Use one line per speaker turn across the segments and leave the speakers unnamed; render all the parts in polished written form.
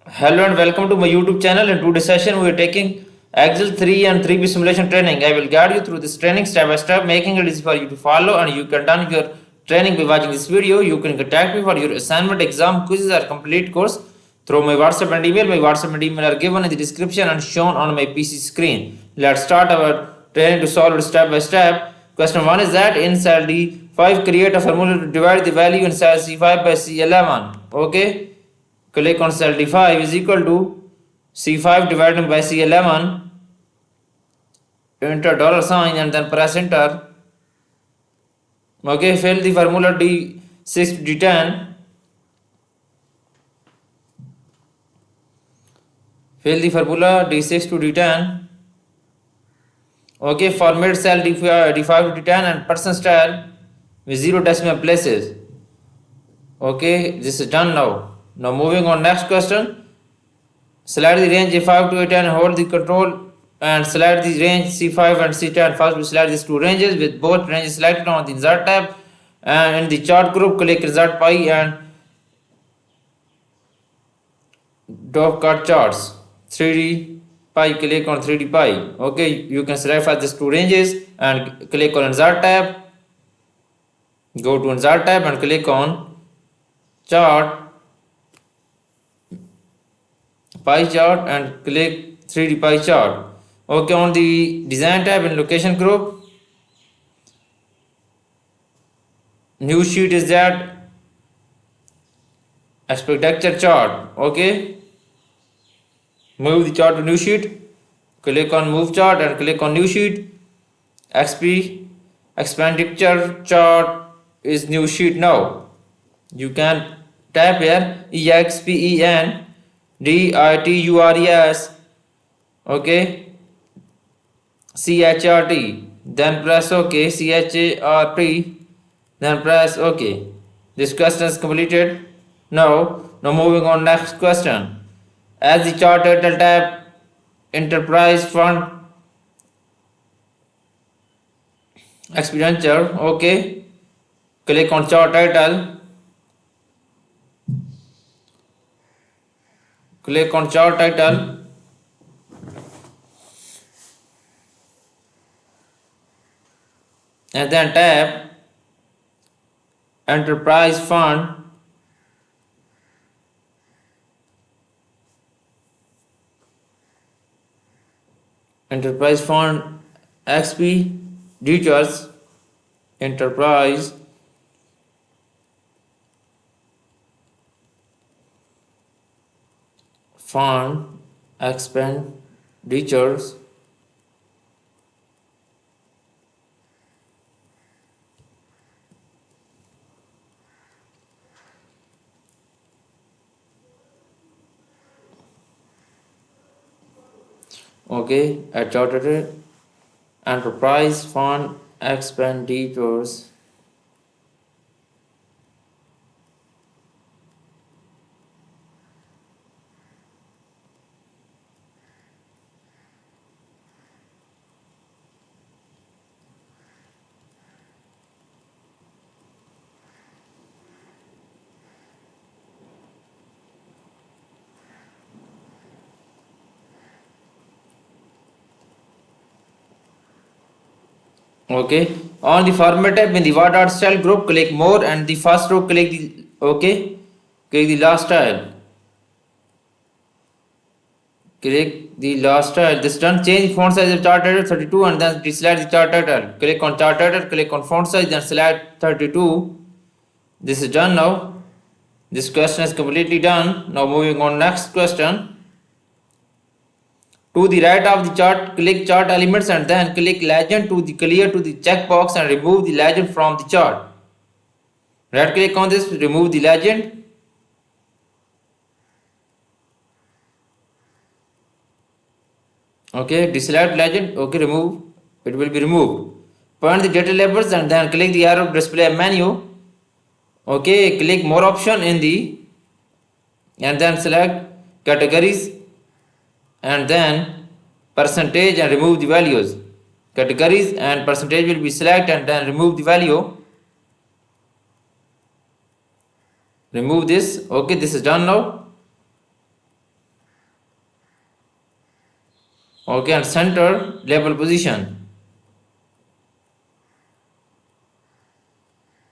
Hello and welcome to my YouTube channel. In today's session, we are taking Excel 3 and 3B simulation training. I will guide you through this training step by step, making it easy for you to follow, and you can done your training by watching this video. You can contact me for your assignment, exam, quizzes, or complete course through my WhatsApp and email. My WhatsApp and email are given in the description and shown on my PC screen. Let's start our training to solve it step by step. Question 1 is that in cell D5, create a formula to divide the value in cell C5 by C11. Okay. Click on cell D5 is equal to C5 divided by C11, enter dollar sign and then press enter. Okay, fill the formula D6 to D10. Fill the formula D6 to D10. Okay, format cell D5 to D10 and percent style with 0 decimal places. Okay, this is done now. Now moving on next question. Select the range A5 to A10, hold the control and select the range C5 and C10. First we select these two ranges with both ranges selected on the insert tab, and in the chart group click insert pie and dot cut charts 3D pie, click on 3D pie. Okay, you can select for these two ranges and click on insert tab, go to insert tab and click on chart pie chart and click 3D pie chart. Okay, on the design tab in location group, new sheet is that architecture chart. Okay, move the chart to new sheet, click on move chart and click on new sheet. XP expenditure chart is new sheet now. You can tap here EXPENDITURES. Okay, CHRT, then press OK, CHART, then press OK. This question is completed. Now moving on next question. As the chart title tab, enterprise fund expenditure. Okay, click on chart title, click on chart title and then tap enterprise fund XP details enterprise fund expenditures. Okay, at chartered enterprise fund expenditures. Okay, on the format tab in the what art style group, click more and the first row click the click the last style. Click the last style. This done. Change font size of chart title 32 and then select the chart title. Click on chart title, click on font size, then select 32. This is done now. This question is completely done. Now moving on next question. To the right of the chart, click chart elements and then click legend to the clear to the checkbox and remove the legend from the chart. Right click on this, remove the legend. Okay, deselect legend. Okay, remove. It will be removed. Point the data labels and then click the arrow display menu. Okay, click more option in the and then select categories and then percentage and remove the values. Categories and percentage will be select and then remove the value. Remove this. Okay, this is done now. Okay, and center label position.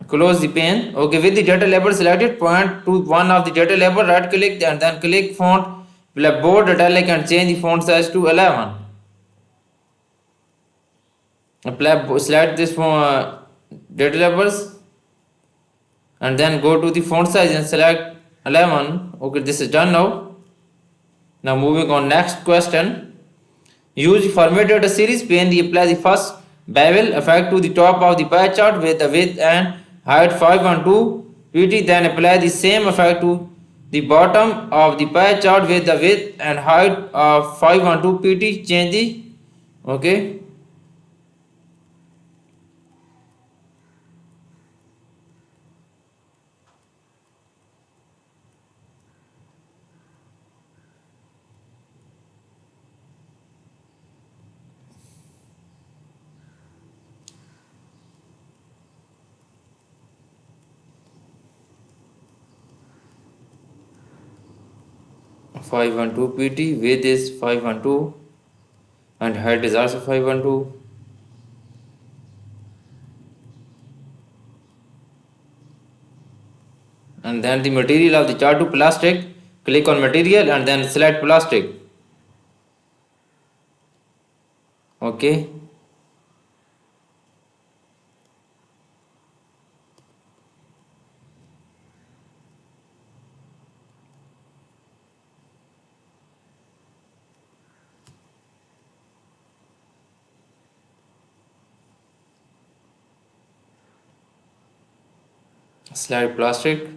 Close the pane. Okay, with the data label selected, point to one of the data label, right click and then click font bold italic and change the font size to 11. Select this data labels and then go to the font size and select 11. Okay, this is done now. Now moving on next question. Use format data series pane. Apply the first bevel effect to the top of the pie chart with the width and height 512 pt. Then apply the same effect to the bottom of the pie chart with the width and height of 512 pt. Change the okay. 512 pt, width is 512 and height is also 512. And then the material of the chart to plastic. Click on material and then select plastic. Okay. Select plastic.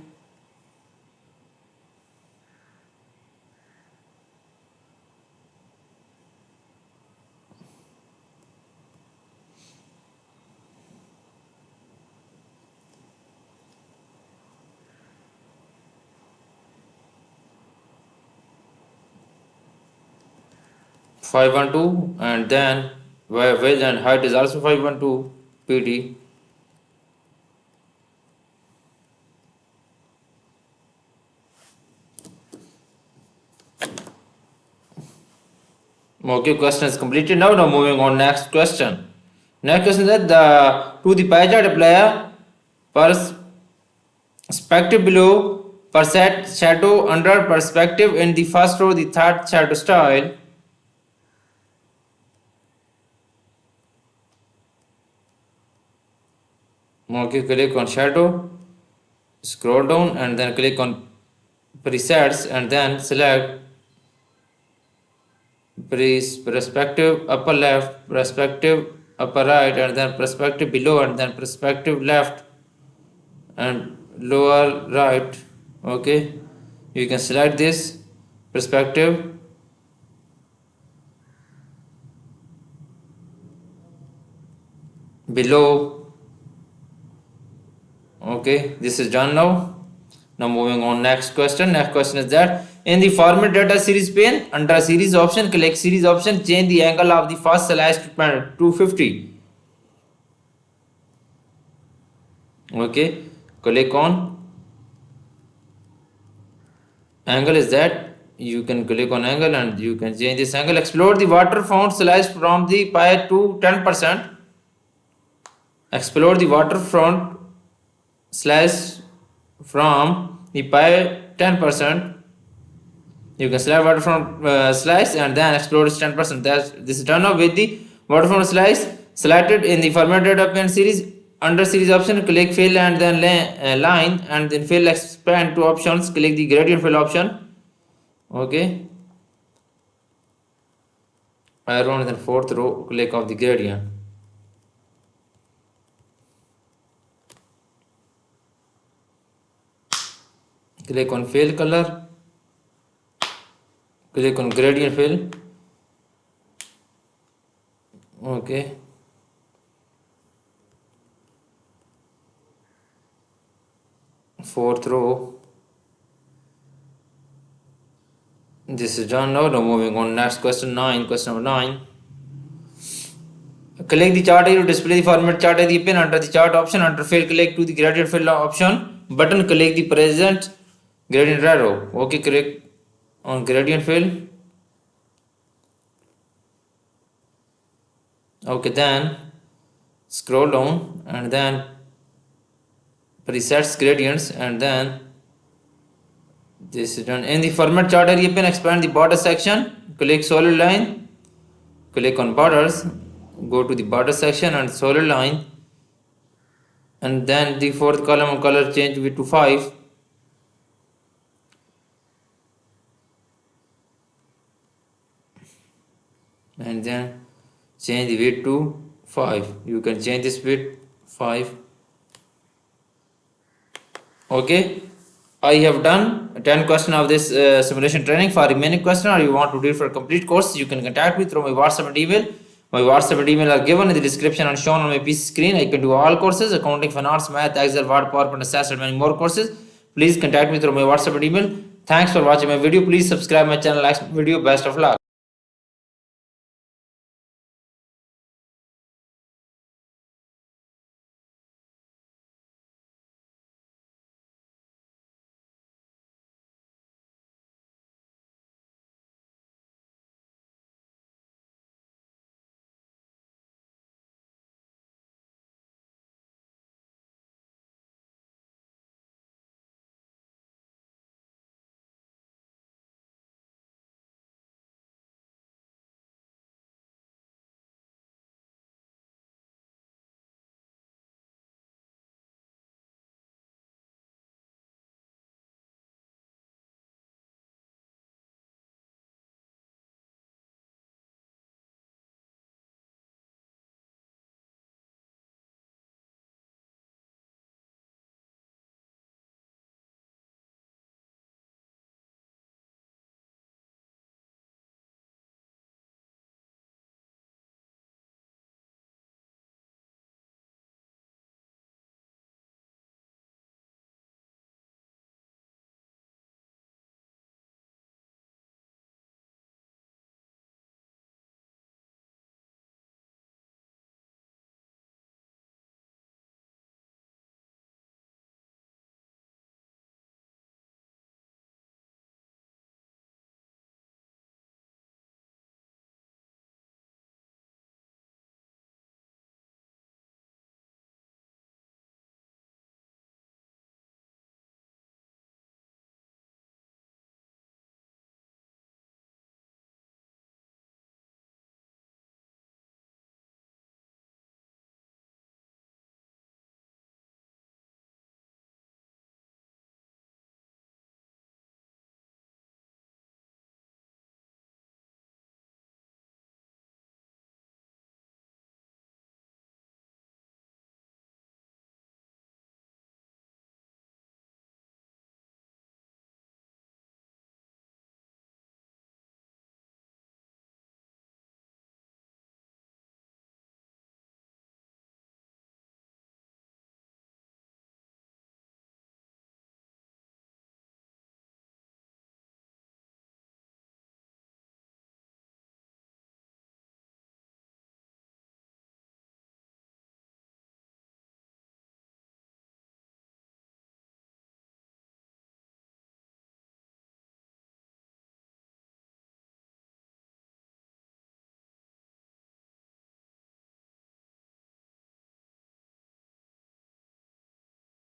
Five one two, and then width and height is also 512 pt. Okay, question is completed now. Now moving on next question. Next question is that to the pie chart apply a perspective below, percent shadow under perspective in the first row, the third shadow style. Okay, click on shadow, scroll down and then click on presets and then select perspective upper left, perspective upper right and then perspective below and then perspective left and lower right. Okay, you can select this perspective. Below. Okay, this is done now. Now moving on next question. Next question is that in the format data series pane under series option, click series option, change the angle of the first slash to 250. Okay, click on angle is that you can click on angle and you can change this angle. Explore the water font slice from the pie to 10%. Explore the waterfront slash from the pie 10%. You can select waterfront slice and then explore is 10%. This is done now with the waterfront slice selected in the format data pane series. Under series option, click fill and then line and then fill expand to options. Click the gradient fill option. Okay. Around the fourth row, click of the gradient. Click on fill color. Click on gradient fill. Okay. Fourth row. This is done now. Now moving on next question 9. Question number 9. Click the chart area to display the format chart area pane. Under the chart option, under fill, click to the gradient fill option button. Click the present gradient arrow. Okay, click on gradient fill. Okay, then scroll down and then presets gradients, and then this is done. In the format chart area, you can expand the border section. Click solid line, click on borders, go to the border section and solid line, and then the fourth column of color change width to 5, and then change the width to 5. You can change this width 5. Okay, I have done 10 question of this simulation training. For remaining question, or you want to do it for a complete course, you can contact me through my WhatsApp and email. My WhatsApp and email are given in the description and shown on my PC screen. I can do all courses: accounting, finance, math, Excel, Word, PowerPoint, SAS, and many more courses. Please contact me through my WhatsApp and email. Thanks for watching my video. Please subscribe my channel, like my video. Best of luck.